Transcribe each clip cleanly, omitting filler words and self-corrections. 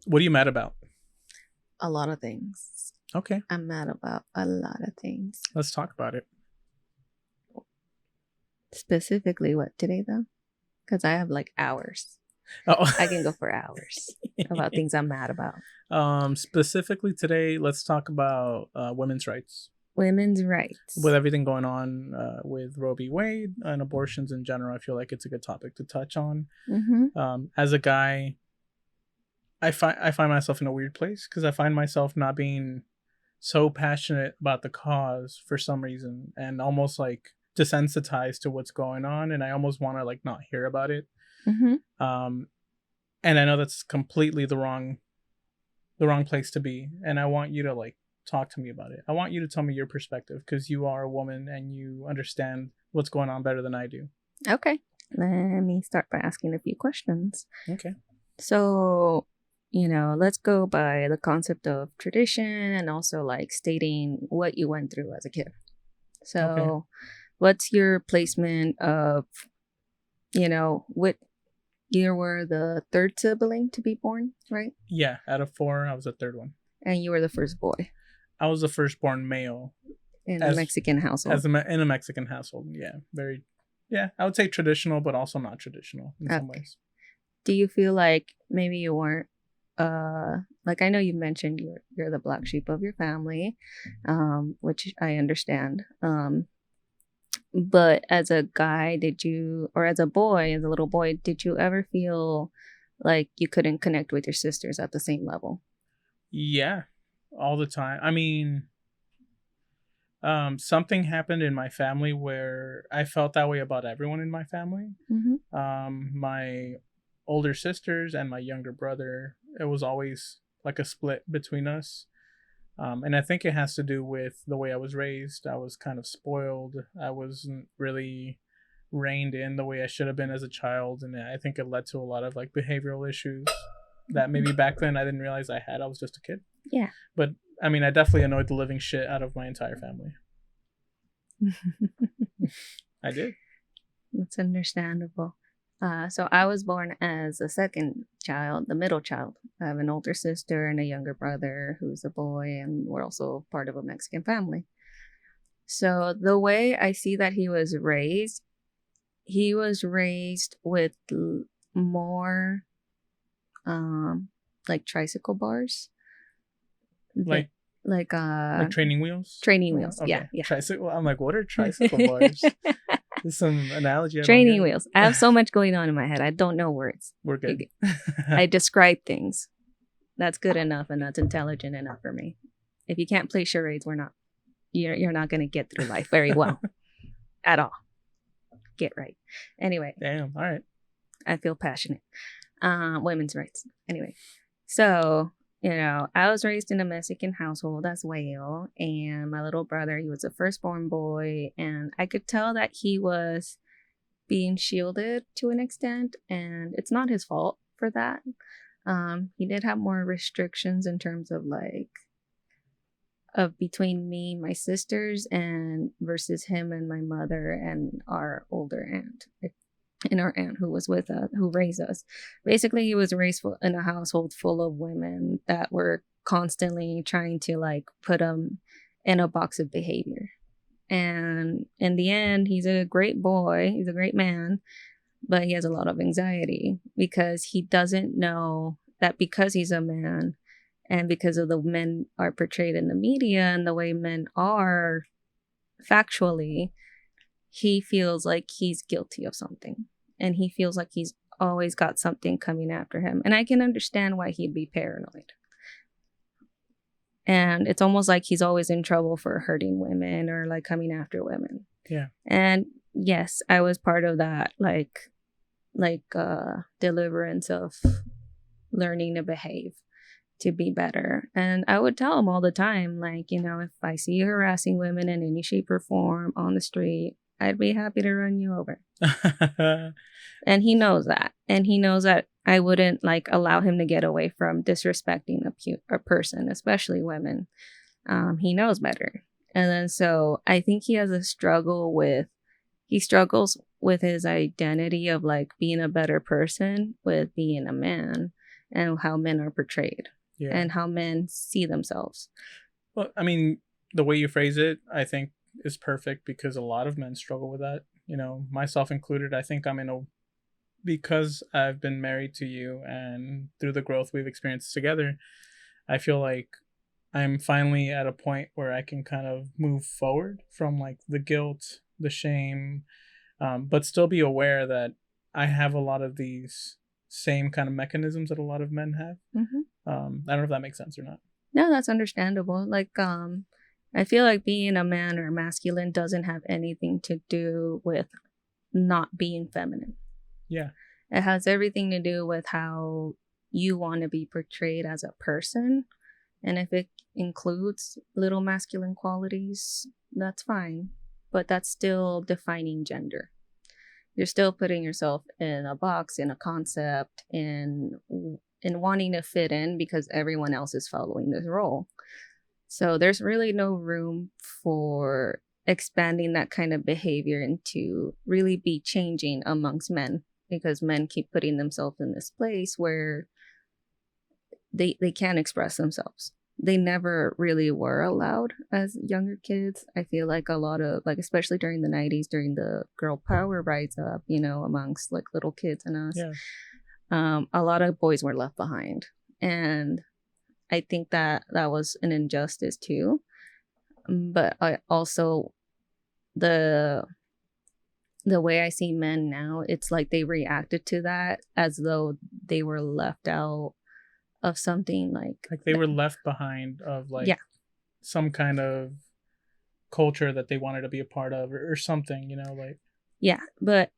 What are you mad about? A lot of things. Okay, I'm mad about a lot of things. let's talk about it. Specifically, what today though? Because I have like hours. Oh. I can go for hours about things I'm mad about. Specifically today, let's talk about women's rights. Women's rights. With everything going on with Roe v. Wade and abortions in general, I feel like it's a good topic to touch on. As a guy, I find myself in a weird place because I find myself not being so passionate about the cause for some reason, and almost like desensitized to what's going on, and I almost want to like not hear about it. Um, and I know that's completely the wrong place to be, and I want you to like talk to me about it. I want you to tell me your perspective because you are a woman and you understand what's going on better than I do. Okay. Let me start by asking a few questions. Okay. So, let's go by the concept of tradition and also like stating what you went through as a kid. So, okay. What's your placement of, what you were the third sibling to be born, right? Yeah, out of 4, I was the third one. And you were the first boy. I was the firstborn male. In a Mexican household. In a Mexican household, yeah. I would say traditional, but also not traditional in some ways. Do you feel like maybe you weren't, like I know you mentioned you're the black sheep of your family, which I understand. But as a guy, or as a little boy, did you ever feel like you couldn't connect with your sisters at the same level? Yeah, all the time. I mean, something happened in my family where I felt that way about everyone in my family. My older sisters and my younger brother, it was always like a split between us. And I think it has to do with the way I was raised. I was kind of spoiled. I wasn't really reined in the way I should have been as a child. And I think it led to a lot of like behavioral issues that maybe back then I didn't realize I had. I was just a kid. Yeah. But I mean, I definitely annoyed the living shit out of my entire family. I did. That's understandable. So I was born as a second child, the middle child. I have an older sister and a younger brother who's a boy, and we're also part of a Mexican family. So the way I see that he was raised with more like tricycle bars. Like training wheels? Training wheels, okay. Yeah. Tricycle. I'm like, what are tricycle bars? There's some analogy. Training wheels. I have so much going on in my head. I don't know words. We're good. I describe things. That's good enough, and that's intelligent enough for me. If you can't play charades, you're not going to get through life very well at all. Get right. Anyway. Damn. All right. I feel passionate. Women's rights. Anyway. So, I was raised in a Mexican household as well, and my little brother, he was a firstborn boy, and I could tell that he was being shielded to an extent, and it's not his fault for that. He did have more restrictions in terms of between me, my sisters, and versus him and my mother and our older aunt. And our aunt who was with us, who raised us. Basically, he was raised in a household full of women that were constantly trying to put him in a box of behavior. And in the end, he's a great boy. He's a great man, but he has a lot of anxiety because he doesn't know that because he's a man and because of the men are portrayed in the media and the way men are factually, he feels like he's guilty of something. And he feels like he's always got something coming after him. And I can understand why he'd be paranoid. And it's almost like he's always in trouble for hurting women or coming after women. Yeah. And yes, I was part of that, deliverance of learning to behave, to be better. And I would tell him all the time, if I see you harassing women in any shape or form on the street, I'd be happy to run you over. And he knows that. And he knows that I wouldn't allow him to get away from disrespecting a person, especially women. He knows better. And then so I think he has he struggles with his identity of being a better person with being a man. and how men are portrayed and how men see themselves. Well, I mean, the way you phrase it, I think is perfect because a lot of men struggle with that. You know, myself included. I think because I've been married to you and through the growth we've experienced together, I feel like I'm finally at a point where I can kind of move forward from like the guilt, the shame, but still be aware that I have a lot of these same kind of mechanisms that a lot of men have. I don't know if that makes sense or not. No, that's understandable. Like, I feel like being a man or masculine doesn't have anything to do with not being feminine. Yeah. It has everything to do with how you want to be portrayed as a person. And if it includes little masculine qualities, that's fine. But that's still defining gender. You're still putting yourself in a box, in a concept, in wanting to fit in because everyone else is following this role. So there's really no room for expanding that kind of behavior into really be changing amongst men, because men keep putting themselves in this place where they can't express themselves. They never really were allowed as younger kids. I feel like a lot of, like, especially during the 90s, during the girl power rise up, you know, amongst like little kids and us, a lot of boys were left behind. And I think that was an injustice too. But I also, the way I see men now, it's like they reacted to that as though they were left out of something, like they were left behind of like some kind of culture that they wanted to be a part of or something, you know, like. Yeah, but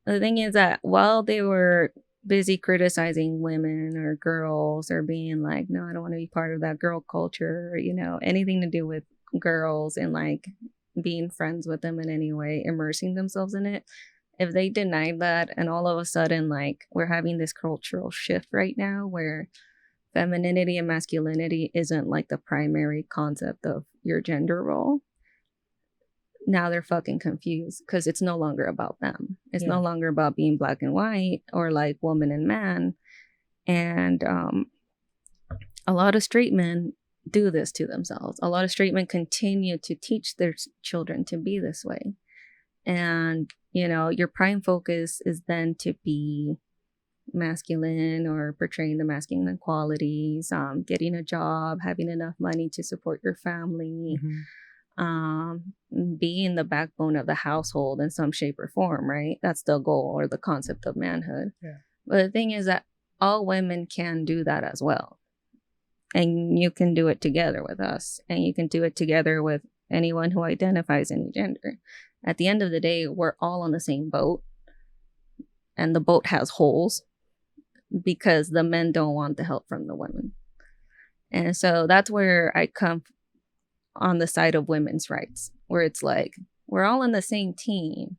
the thing is that while they were busy criticizing women or girls or being like, no, I don't want to be part of that girl culture, or, you know, anything to do with girls and like being friends with them in any way, immersing themselves in it, if they denied that and all of a sudden like we're having this cultural shift right now where femininity and masculinity isn't like the primary concept of your gender role, now they're fucking confused because it's no longer about them. It's no longer about being black and white or like woman and man. And a lot of straight men do this to themselves. A lot of straight men continue to teach their children to be this way. And, you know, your prime focus is then to be masculine or portraying the masculine qualities, getting a job, having enough money to support your family, being the backbone of the household in some shape or form, right? That's the goal or the concept of manhood. But the thing is that all women can do that as well. And you can do it together with us, and you can do it together with anyone who identifies any gender. At the end of the day, we're all on the same boat, and the boat has holes because the men don't want the help from the women. And so that's where I come on the side of women's rights, where it's like, we're all in the same team.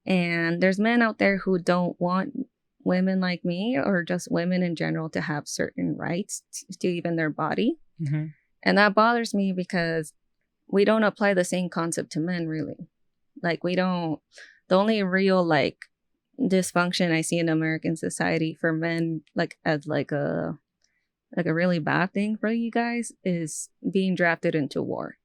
And there's men out there who don't want women like me or just women in general to have certain rights to even their body. And that bothers me because we don't apply the same concept to men, really. Like, we don't, the only real like dysfunction I see in American society for men, like as like a really bad thing for you guys, is being drafted into war.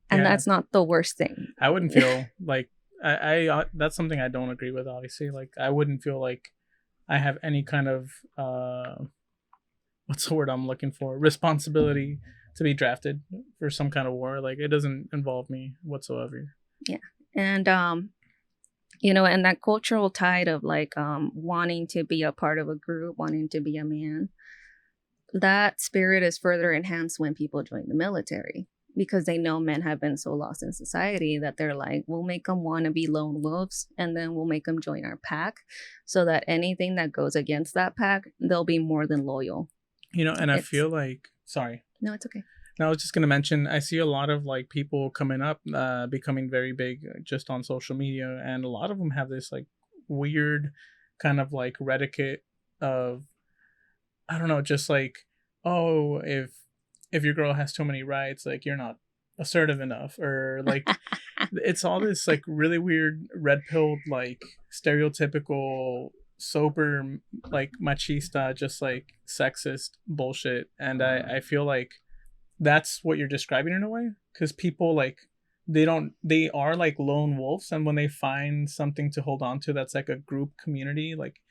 And that's not the worst thing. I wouldn't feel like I that's something I don't agree with, obviously. Like, I wouldn't feel like I have any kind of what's the word I'm looking for, responsibility to be drafted for some kind of war. Like, it doesn't involve me whatsoever. Yeah. And you know, and that cultural tide of like wanting to be a part of a group, wanting to be a man, that spirit is further enhanced when people join the military, because they know men have been so lost in society that they're like, we'll make them want to be lone wolves, and then we'll make them join our pack so that anything that goes against that pack, they'll be more than loyal. You know, and I feel like, sorry. No, it's okay. No, I was just going to mention, I see a lot of like people coming up, becoming very big just on social media. And a lot of them have this like weird kind of like reticent of, I don't know, just like, oh, if your girl has too many rights, like, you're not assertive enough, or like it's all this like really weird red pilled like stereotypical sober, like machista, just like sexist bullshit. And I feel like that's what you're describing in a way, because people like they are like lone wolves, and when they find something to hold on to that's like a group community, like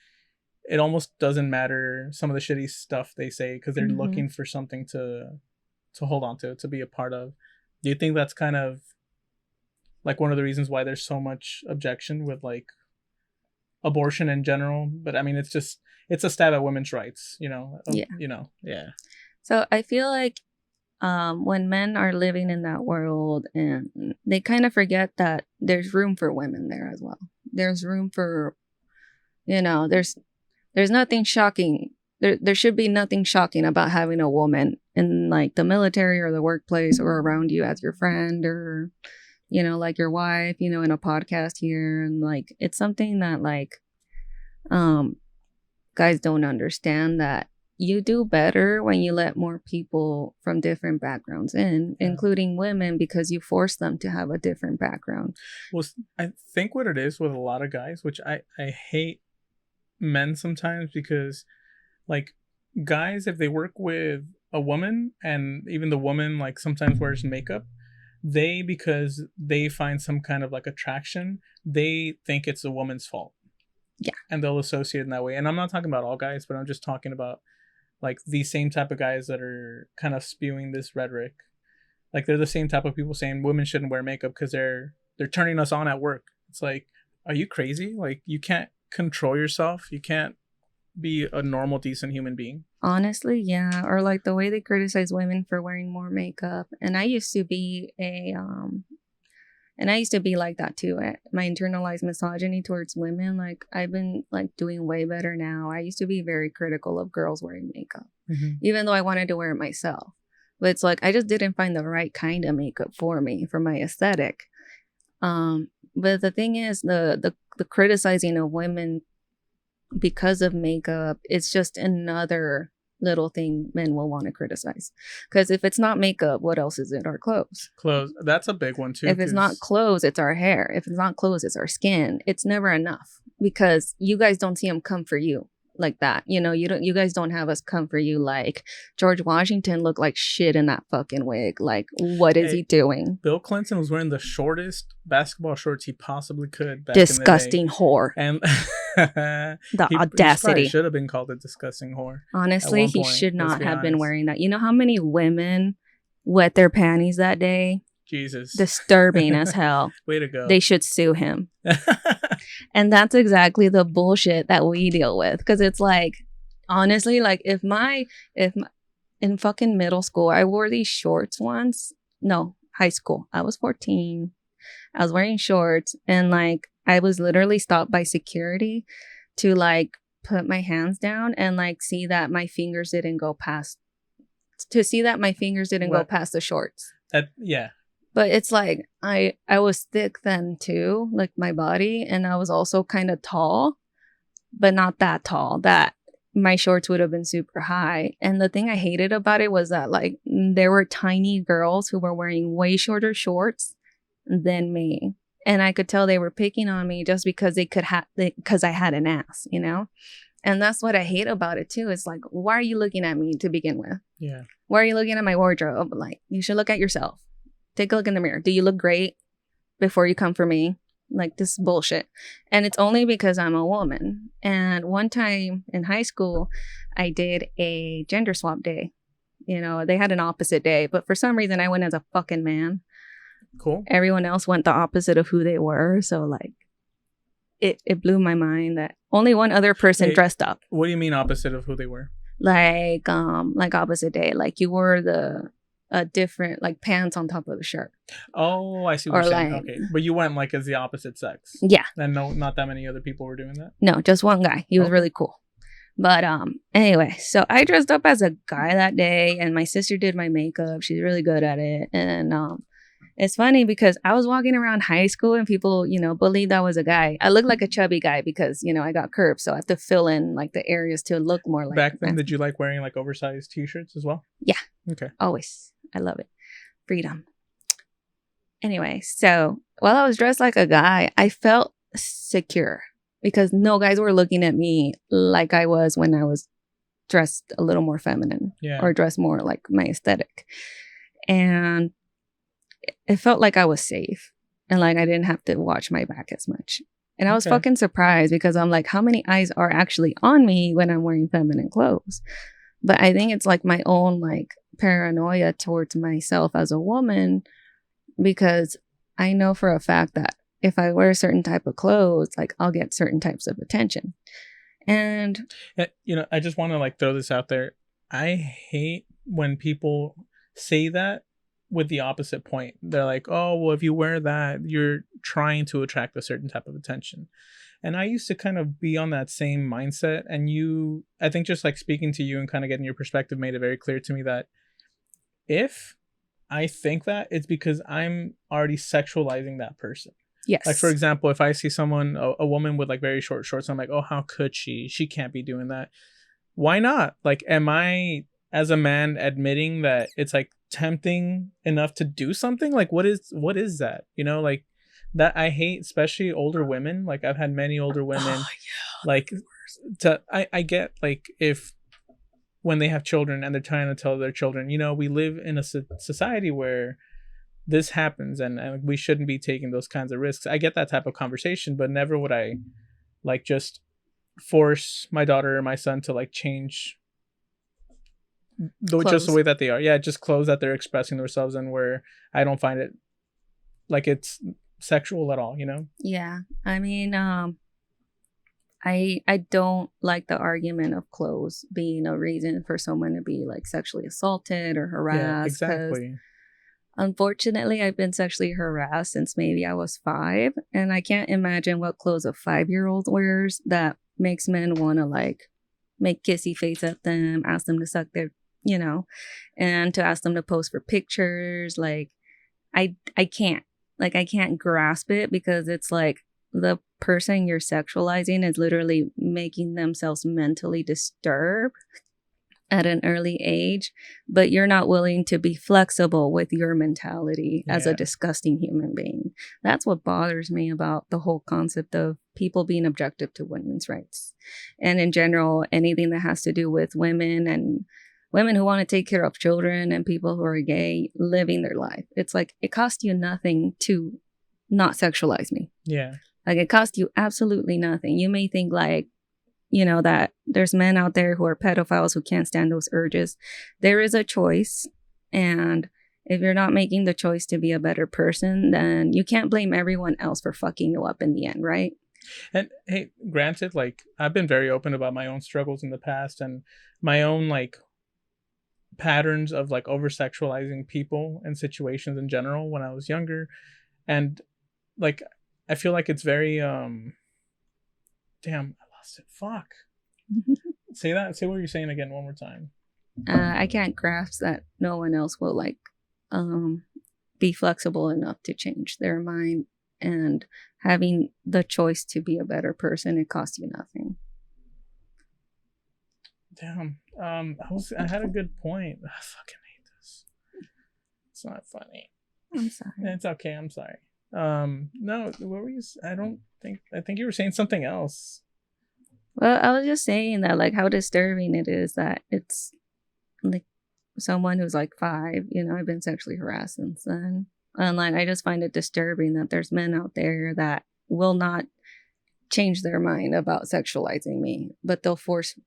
it almost doesn't matter some of the shitty stuff they say, because they're looking for something to hold on to be a part of. Do you think that's kind of like one of the reasons why there's so much objection with like abortion in general? But I mean, it's a stab at women's rights, Yeah. Yeah. So I feel like when men are living in that world, and they kind of forget that there's room for women there as well. There's room for, there's nothing shocking. There should be nothing shocking about having a woman in like the military or the workplace or around you as your friend, or, like your wife, in a podcast here. And like, it's something that like, guys don't understand, that you do better when you let more people from different backgrounds in, including women, because you force them to have a different background. Well, I think what it is with a lot of guys, which I hate men sometimes, because like guys, if they work with a woman and even the woman like sometimes wears makeup, because they find some kind of like attraction, they think it's a woman's fault. Yeah. And they'll associate in that way. And I'm not talking about all guys, but I'm just talking about like the same type of guys that are kind of spewing this rhetoric. Like they're the same type of people saying women shouldn't wear makeup because they're turning us on at work. It's like, are you crazy? Like you can't control yourself. You can't be a normal, decent human being. Honestly, yeah. Or like the way they criticize women for wearing more makeup. And I used to be like that too. My internalized misogyny towards women, like I've been like doing way better now. I used to be very critical of girls wearing makeup, even though I wanted to wear it myself. But it's like I just didn't find the right kind of makeup for me, for my aesthetic. But the thing is, the criticizing of women because of makeup, it's just another little thing men will want to criticize. Because if it's not makeup, what else is it? Our clothes. That's a big one too. If it's not clothes, it's our hair. If it's not clothes, it's our skin. It's never enough, because you guys don't see them come for you like that. You guys don't have us come for you like George Washington looked like shit in that fucking wig. Like, what is he doing? Bill Clinton was wearing the shortest basketball shorts he possibly could back disgusting in the day. Whore. And the audacity. He should have been called a disgusting whore. Honestly, he should not have been wearing that. You know how many women wet their panties that day? Jesus. Disturbing as hell. Way to go. They should sue him. And that's exactly the bullshit that we deal with. Because it's like, honestly, like if in fucking middle school, I wore these shorts once. No, high school. I was 14. I was wearing shorts, and like I was literally stopped by security to like put my hands down and like see that my fingers didn't go past the shorts. Yeah. But it's like I was thick then too, like my body, and I was also kind of tall, but not that tall that my shorts would have been super high. And the thing I hated about it was that like there were tiny girls who were wearing way shorter shorts than me, and I could tell they were picking on me just because because I had an ass, And that's what I hate about it too. It's like, why are you looking at me to begin with? Yeah. Why are you looking at my wardrobe? Like, you should look at yourself. Take a look in the mirror. Do you look great before you come for me? Like, this is bullshit. And it's only because I'm a woman. And one time in high school, I did a gender swap day. They had an opposite day, but for some reason I went as a fucking man. Cool. Everyone else went the opposite of who they were. So like, it blew my mind that only one other person dressed up. What do you mean opposite of who they were? Like opposite day. Like you wore a different like pants on top of the shirt. Oh, I see what you're saying. Okay, but you went like as the opposite sex. Yeah. And no, not that many other people were doing that. No, just one guy. He was really cool. But anyway, so I dressed up as a guy that day, and my sister did my makeup. She's really good at it, and it's funny because I was walking around high school and people, believed I was a guy. I looked like a chubby guy because, I got curves. So I have to fill in like the areas to look more like. Back then, did you like wearing like oversized t-shirts as well? Yeah. Okay. Always. I love it. Freedom. Anyway, so while I was dressed like a guy, I felt secure. because no guys were looking at me like I was when I was dressed a little more feminine or dressed more like my aesthetic. And it felt like I was safe and like I didn't have to watch my back as much. And I was fucking surprised because I'm like, how many eyes are actually on me when I'm wearing feminine clothes? But I think it's like my own like paranoia towards myself as a woman, because I know for a fact that if I wear a certain type of clothes, like I'll get certain types of attention. And you know, I just want to like throw this out there. I hate when people say that with the opposite point. They're like, oh, well, if you wear that, you're trying to attract a certain type of attention. And I used to kind of be on that same mindset. And I think just like speaking to you and kind of getting your perspective made it very clear to me that if I think that, it's because I'm already sexualizing that person. Yes. Like, for example, if I see someone, a woman with like very short shorts, I'm like, oh, how could she? She can't be doing that. Why not? Like, am I, as a man, admitting that it's like tempting enough to do something? Like, what is that? You know, like that I hate, especially older women. Like, I've had many older women. Like, I get like if when they have children and they're trying to tell their children, you know, we live in a society where this happens and we shouldn't be taking those kinds of risks. I get that type of conversation, but never would I like just force my daughter or my son to like change just the way that they are. Yeah, just clothes that they're expressing themselves in, where I don't find it like it's sexual at all, you know? Yeah. I mean, I don't like the argument of clothes being a reason for someone to be like sexually assaulted or harassed. Yeah, exactly. Unfortunately, I've been sexually harassed since maybe I was 5, and I can't imagine what clothes a 5-year-old wears that makes men want to like make kissy face at them, ask them to suck their, you know, and to ask them to pose for pictures. Like, I can't grasp it, because it's like the person you're sexualizing is literally making themselves mentally disturbed at an early age, but you're not willing to be flexible with your mentality as a disgusting human being. That's what bothers me about the whole concept of people being objective to women's rights. And in general, anything that has to do with women and women who want to take care of children and people who are gay living their life. It's like, it costs you nothing to not sexualize me. Yeah. Like, it costs you absolutely nothing. You may think like, you know, that there's men out there who are pedophiles who can't stand those urges. There is a choice. And if you're not making the choice to be a better person, then you can't blame everyone else for fucking you up in the end, right? And hey, granted, like, I've been very open about my own struggles in the past and my own like patterns of like over sexualizing people and situations in general when I was younger. And like, I feel like it's very damn, I lost it. Fuck. Say what you're saying again one more time. I can't grasp that no one else will like be flexible enough to change their mind, and having the choice to be a better person, it costs you nothing. Damn. I had a good point. I fucking hate this. It's not funny. I'm sorry. It's okay. I'm sorry. No, what were you? I think you were saying something else. Well, I was just saying that, like, how disturbing it is that it's like someone who's like 5, you know, I've been sexually harassed since then. And like, I just find it disturbing that there's men out there that will not change their mind about sexualizing me, but they'll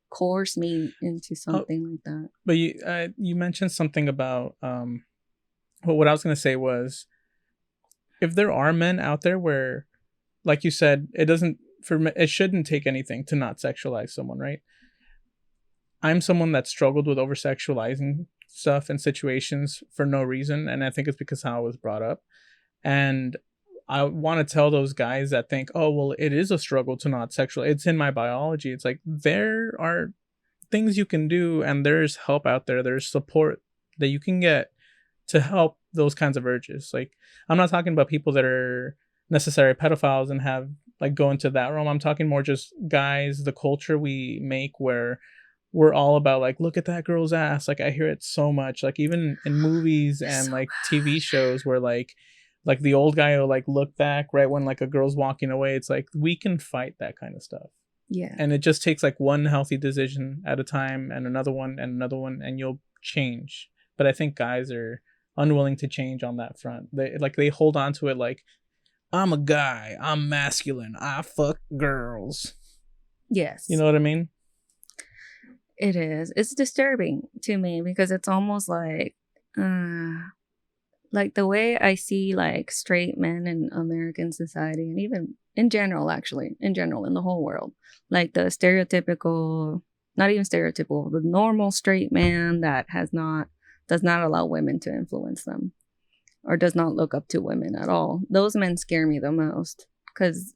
coerce me into something like that. But you mentioned something about what I was gonna say was, if there are men out there where, like you said, it shouldn't take anything to not sexualize someone, right? I'm someone that struggled with over sexualizing stuff in situations for no reason, and I think it's because how I was brought up. And I want to tell those guys that think, oh, well, it is a struggle to not sexual. It's in my biology. It's like, there are things you can do, and there's help out there. There's support that you can get to help those kinds of urges. Like, I'm not talking about people that are necessary pedophiles and have like go into that realm. I'm talking more just guys, the culture we make where we're all about like, look at that girl's ass. Like, I hear it so much, like even in movies and like TV shows where like Like the old guy will like look back right when like a girl's walking away. It's like we can fight that kind of stuff. Yeah. And it just takes like one healthy decision at a time and another one and another one, and you'll change. But I think guys are unwilling to change on that front. They hold on to it like, I'm a guy, I'm masculine, I fuck girls. Yes. You know what I mean? It is. It's disturbing to me because it's almost like the way I see like straight men in American society, and even in general, actually, in general, in the whole world, like the stereotypical, not even stereotypical, the normal straight man that does not allow women to influence them or does not look up to women at all. Those men scare me the most because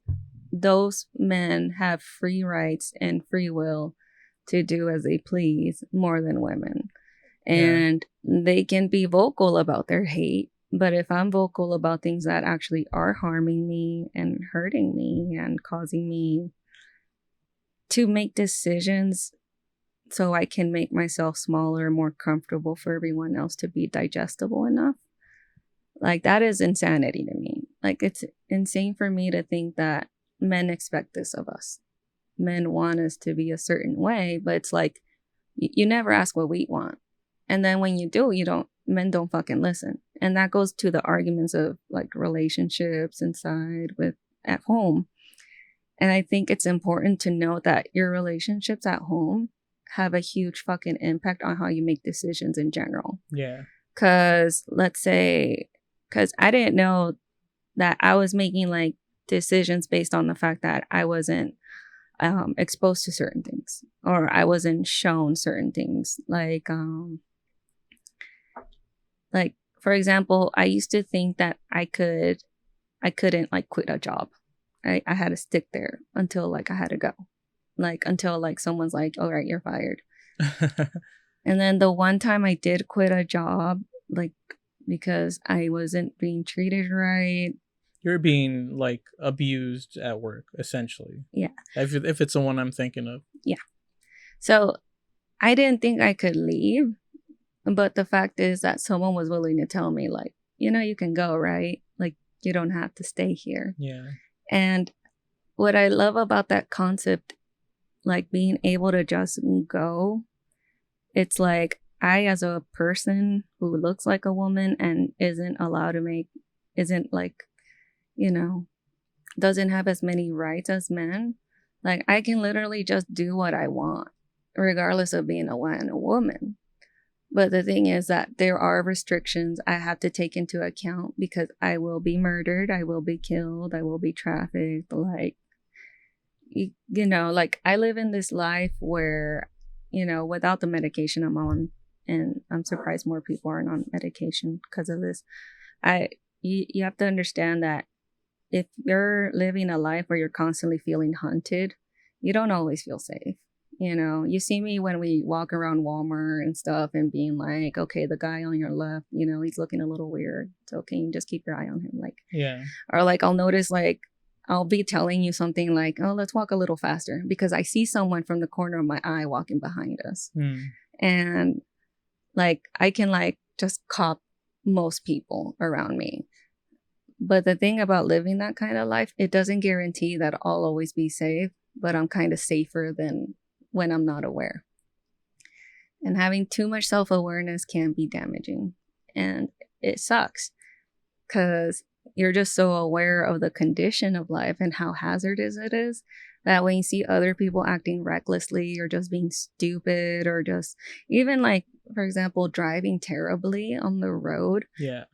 those men have free rights and free will to do as they please more than women. And they can be vocal about their hate, but if I'm vocal about things that actually are harming me and hurting me and causing me to make decisions so I can make myself smaller, more comfortable for everyone else to be digestible enough, like that is insanity to me. Like it's insane for me to think that men expect this of us. Men want us to be a certain way, but it's like you never ask what we want. And then when you do, men don't fucking listen. And that goes to the arguments of like relationships inside at home. And I think it's important to note that your relationships at home have a huge fucking impact on how you make decisions in general. Yeah. Because I didn't know that I was making like decisions based on the fact that I wasn't exposed to certain things, or I wasn't shown certain things. Like for example, I used to think that I couldn't like quit a job. I had to stick there until like I had to go, like until like someone's like, all right, you're fired. And then the one time I did quit a job, like because I wasn't being treated right. You're being like abused at work, essentially. Yeah. If it's the one I'm thinking of. Yeah. So I didn't think I could leave, but the fact is that someone was willing to tell me like, you can go, right? Like you don't have to stay here. Yeah. And what I love about that concept, like being able to just go, it's like I, as a person who looks like a woman and isn't doesn't have as many rights as men, like I can literally just do what I want, regardless of being a woman. But the thing is that there are restrictions I have to take into account because I will be murdered, I will be killed, I will be trafficked. Like, like I live in this life where, without the medication I'm on, and I'm surprised more people aren't on medication because of this. You have to understand that if you're living a life where you're constantly feeling hunted, you don't always feel safe. You see me when we walk around Walmart and stuff and being like, okay, the guy on your left, he's looking a little weird. So can you just keep your eye on him? Like, yeah. Or like, I'll notice like, I'll be telling you something like, oh, let's walk a little faster because I see someone from the corner of my eye walking behind us. And like, I can like just cop most people around me. But the thing about living that kind of life, it doesn't guarantee that I'll always be safe, but I'm kind of safer than when I'm not aware. And having too much self-awareness can be damaging. And it sucks because you're just so aware of the condition of life and how hazardous it is that when you see other people acting recklessly or just being stupid or just even like, for example, driving terribly on the road,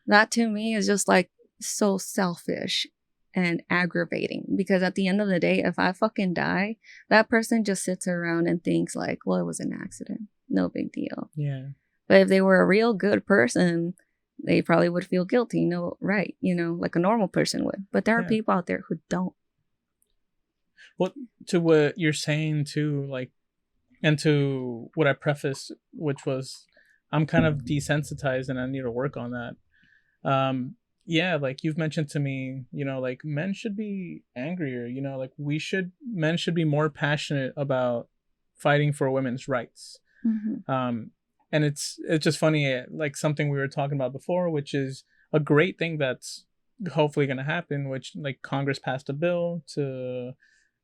that to me is just like so selfish and aggravating, because at the end of the day, if I fucking die, that person just sits around and thinks like, well, it was an accident, no big deal. Yeah. But if they were a real good person, they probably would feel guilty, right? Like a normal person would. But there are people out there who don't. Well, to what you're saying too, like, and to what I prefaced, which was, I'm kind of desensitized and I need to work on that. Yeah, like you've mentioned to me, like men should be angrier, like men should be more passionate about fighting for women's rights. Mm-hmm. And it's just funny, like something we were talking about before, which is a great thing that's hopefully going to happen, which like Congress passed a bill to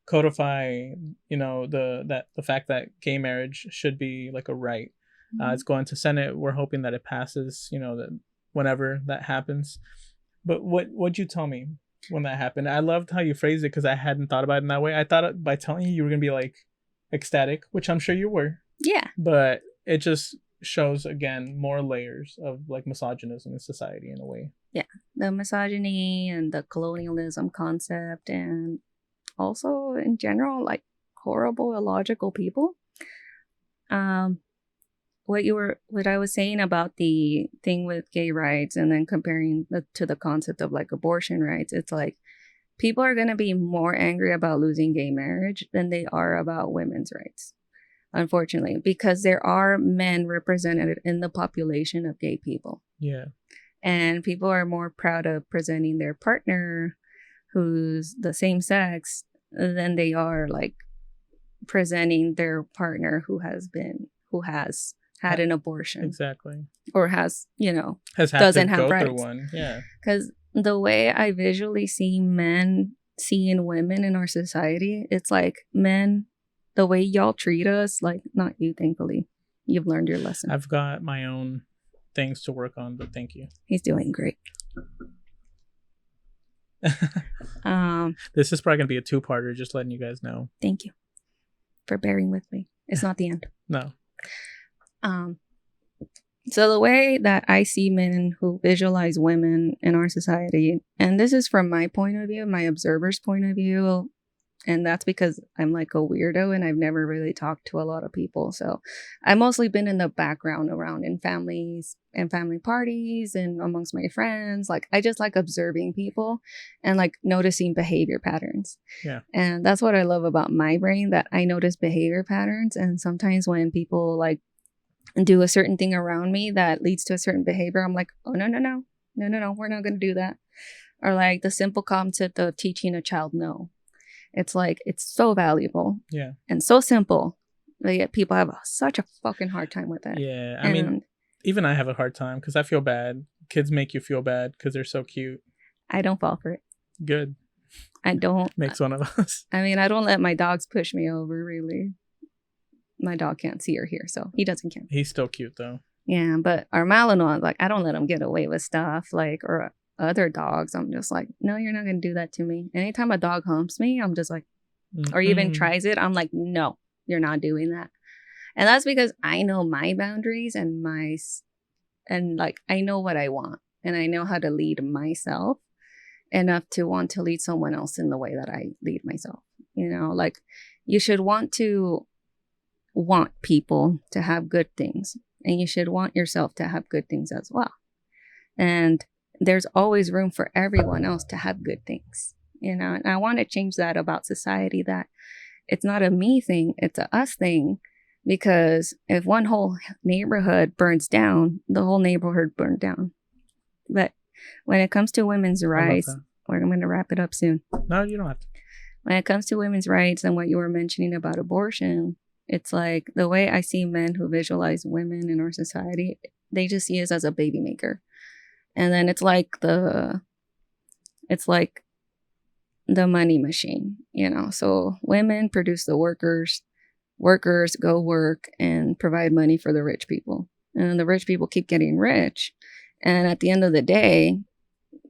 codify, the fact that gay marriage should be like a right. It's going to Senate. We're hoping that it passes, that whenever that happens. But what'd you tell me when that happened? I loved how you phrased it because I hadn't thought about it in that way. I thought by telling you were gonna be like ecstatic, which I'm sure you were. Yeah. But it just shows again more layers of like misogynism in society in a way. Yeah, the misogyny and the colonialism concept, and also in general, like horrible, illogical people. What I was saying about the thing with gay rights and then comparing to the concept of like abortion rights, it's like people are going to be more angry about losing gay marriage than they are about women's rights, unfortunately, because there are men represented in the population of gay people. Yeah. And people are more proud of presenting their partner who's the same sex than they are like presenting their partner who has had an abortion. Exactly. Or has doesn't have go rights. through one. Yeah. Because the way I visually see men seeing women in our society, it's like men, the way y'all treat us, like not you, thankfully. You've learned your lesson. I've got my own things to work on, but thank you. He's doing great. This is probably gonna be a 2-parter, just letting you guys know. Thank you for bearing with me. It's not the end. No. So the way that I see men who visualize women in our society, and this is from my point of view, my observer's point of view, and that's because I'm like a weirdo and I've never really talked to a lot of people. So I've mostly been in the background around in families and family parties and amongst my friends. Like I just like observing people and like noticing behavior patterns. Yeah. And that's what I love about my brain, that I notice behavior patterns. And sometimes when people like do a certain thing around me that leads to a certain behavior, I'm like, oh, no, we're not going to do that. Or like the simple concept of teaching a child no. It's like, it's so valuable. Yeah. And so simple. But yet people have such a fucking hard time with it. Yeah. I mean, even I have a hard time because I feel bad. Kids make you feel bad because they're so cute. I don't fall for it. Good. I don't. Makes one of us. I mean, I don't let my dogs push me over, really. My dog can't see or hear, so he doesn't count. He's still cute, though. Yeah, but our Malinois, like, I don't let him get away with stuff, like, or other dogs. I'm just like, no, you're not going to do that to me. Anytime a dog humps me, I'm just like, or even tries it, I'm like, no, you're not doing that. And that's because I know my boundaries and like, I know what I want. And I know how to lead myself enough to want to lead someone else in the way that I lead myself. Like, you should want people to have good things, and you should want yourself to have good things as well. And there's always room for everyone else to have good things, and I want to change that about society, that it's not a me thing, it's a us thing. Because if one whole neighborhood burns down, the whole neighborhood burned down. But when it comes to women's rights, I'm going to wrap it up soon. No, you don't have to. When it comes to women's rights and what you were mentioning about abortion, it's like the way I see men who visualize women in our society, they just see us as a baby maker. And then it's like the money machine, So women produce the workers go work and provide money for the rich people. And the rich people keep getting rich. And at the end of the day,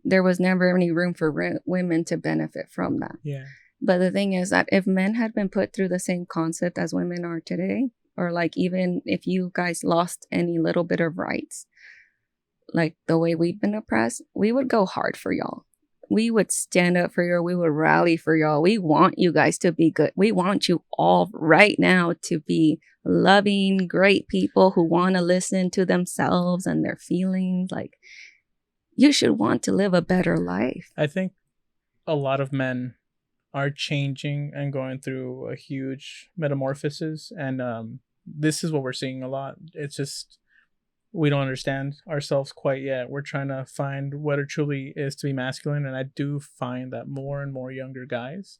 there was never any room for women to benefit from that. Yeah. But the thing is that if men had been put through the same concept as women are today, or like even if you guys lost any little bit of rights, like the way we've been oppressed, we would go hard for y'all. We would stand up for y'all. We would rally for y'all. We want you guys to be good. We want you all right now to be loving, great people who want to listen to themselves and their feelings. Like, you should want to live a better life. I think a lot of men are changing and going through a huge metamorphosis, and this is what we're seeing a lot. It's just we don't understand ourselves quite yet. We're trying to find what it truly is to be masculine, and I do find that more and more younger guys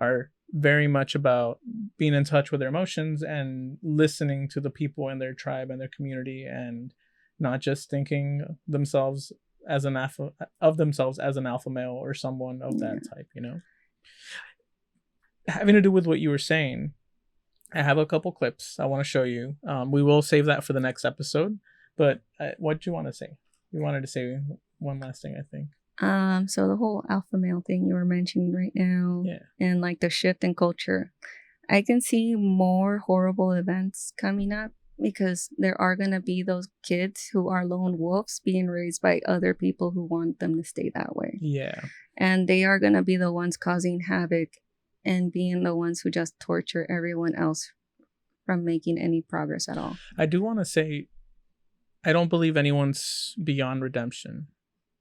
are very much about being in touch with their emotions and listening to the people in their tribe and their community, and not just thinking themselves as an alpha of themselves as an alpha male or someone of that type, you know. Having to do with what you were saying, I have a couple clips I want to show you. We will save that for the next episode. But what do you want to say? You wanted to say one last thing, I think. So the whole alpha male thing you were mentioning right now, and like the shift in culture, I can see more horrible events coming up because there are going to be those kids who are lone wolves being raised by other people who want them to stay that way. Yeah. And they are going to be the ones causing havoc and being the ones who just torture everyone else from making any progress at all. I do want to say, I don't believe anyone's beyond redemption.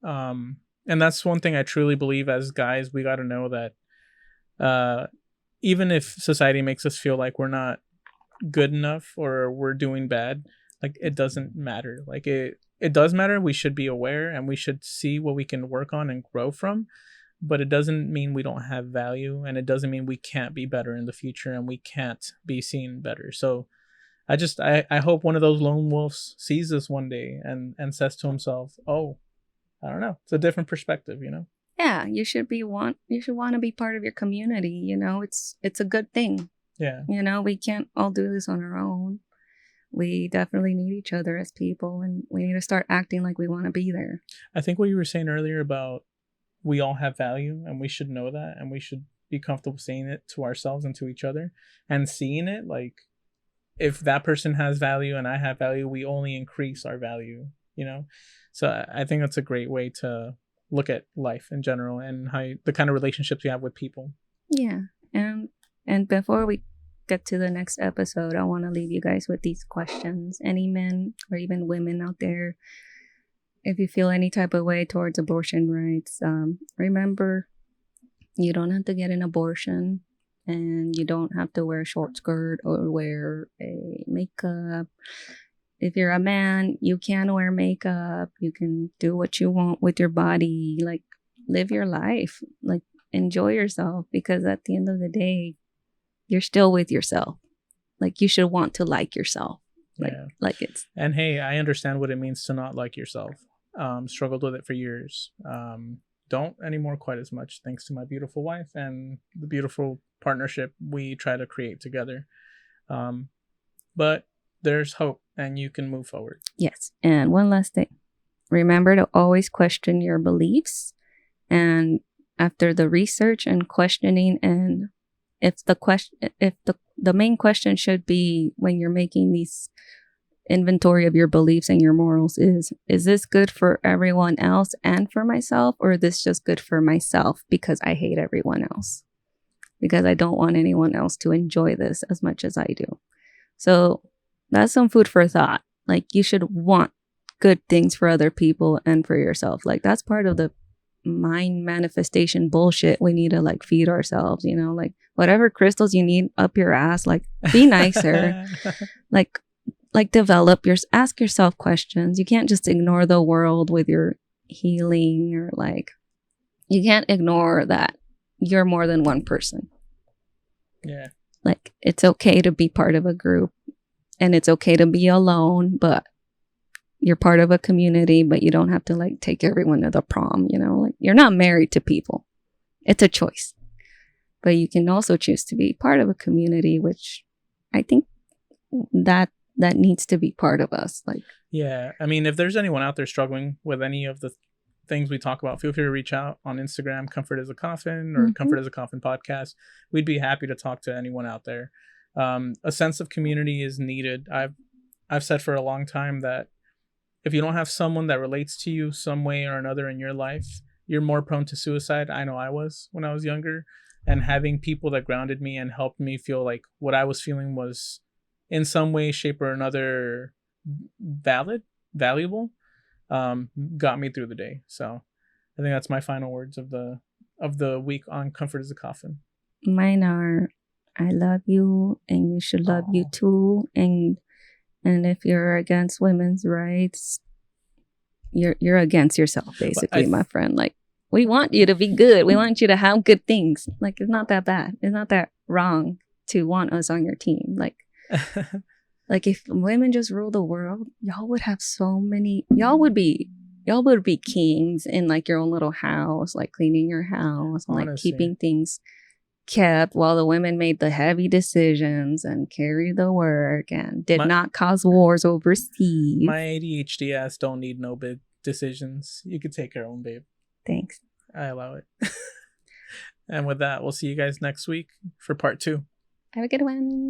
And that's one thing I truly believe as guys. We got to know that even if society makes us feel like we're not good enough or we're doing bad, like it doesn't matter. Like it does matter. We should be aware and we should see what we can work on and grow from. But it doesn't mean we don't have value, and it doesn't mean we can't be better in the future and we can't be seen better. So I hope one of those lone wolves sees this one day and says to himself, oh, I don't know, it's a different perspective, you know? Yeah, you should want to be part of your community, you know. It's a good thing. Yeah. You know, we can't all do this on our own. We definitely need each other as people, and we need to start acting like we want to be there. I think what you were saying earlier about we all have value and we should know that, and we should be comfortable saying it to ourselves and to each other and seeing it. Like if that person has value and I have value, we only increase our value, you know? So I think that's a great way to look at life in general and how the kind of relationships you have with people. Yeah. And before we get to the next episode, I want to leave you guys with these questions. Any men or even women out there, if you feel any type of way towards abortion rights, remember, you don't have to get an abortion, and you don't have to wear a short skirt or wear a makeup. If you're a man, you can wear makeup. You can do what you want with your body. Like, live your life. Like, enjoy yourself, because at the end of the day, you're still with yourself. Like, you should want to like yourself. Like it's. And hey, I understand what it means to not like yourself. Struggled with it for years. Don't anymore quite as much, thanks to my beautiful wife and the beautiful partnership we try to create together. But there's hope and you can move forward. Yes. And one last thing. Remember to always question your beliefs. And after the research and questioning, and if the main question should be when you're making these inventory of your beliefs and your morals is this good for everyone else and for myself, or is this just good for myself because I hate everyone else, because I don't want anyone else to enjoy this as much as I do? So that's some food for thought. Like, you should want good things for other people and for yourself. Like, that's part of the mind manifestation bullshit we need to like feed ourselves, you know, like whatever crystals you need up your ass, like be nicer. like develop ask yourself questions. You can't just ignore the world with your healing, or like, you can't ignore that you're more than one person. Yeah. Like, it's okay to be part of a group, and it's okay to be alone, but you're part of a community. But you don't have to like take everyone to the prom, you know, like you're not married to people. It's a choice. But you can also choose to be part of a community, which I think that needs to be part of us. Like, yeah, I mean, if there's anyone out there struggling with any of the things we talk about, feel free to reach out on Instagram, Comfort is a Coffin, or Comfort is a Coffin podcast. We'd be happy to talk to anyone out there. A sense of community is needed. I've said for a long time that if you don't have someone that relates to you some way or another in your life, you're more prone to suicide. I know I was when I was younger, and having people that grounded me and helped me feel like what I was feeling was in some way, shape, or another valuable, got me through the day. So I think that's my final words of the week on Comfort is a Coffin. Mine are, I love you and you should love you too. And if you're against women's rights, you're against yourself, basically, my friend. Like, we want you to be good. We want you to have good things. Like, it's not that bad. It's not that wrong to want us on your team. Like, like if women just rule the world, y'all would be y'all would be kings in like your own little house, like cleaning your house and like keeping things kept while the women made the heavy decisions and carried the work and did not cause wars overseas. My ADHD ass don't need no big decisions. You could take your own, babe. Thanks. I allow it. And with that, we'll see you guys next week for part 2. Have a good one.